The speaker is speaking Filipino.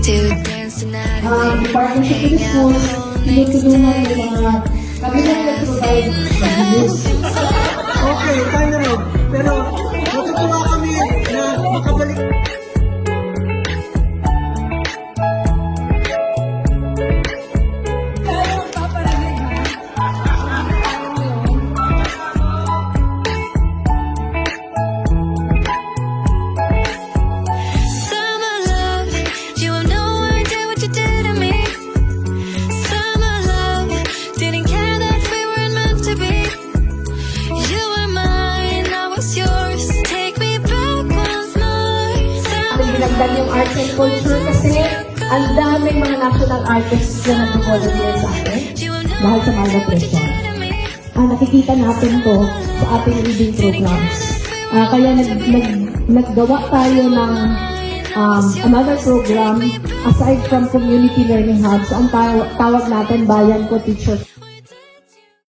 In partnership with the schools, tinutulungan yung mga kami na nag-provide ng news. Okay, time na rin. Pero natutuwa kami na makabalik. Summer love, you have no idea what you did to me. Summer love, didn't care that we weren't meant to be. You were mine, I was yours. Take me back once more. Ating binagdan yung arts and culture kasi ang daming mga national artists na nag-volunteer sa atin dahil sa malnutrition. Nakikita natin to sa ating reading programs. Kaya naggawa tayo ng another program aside from community learning hubs. Ang tawag natin Bayan ko Teacher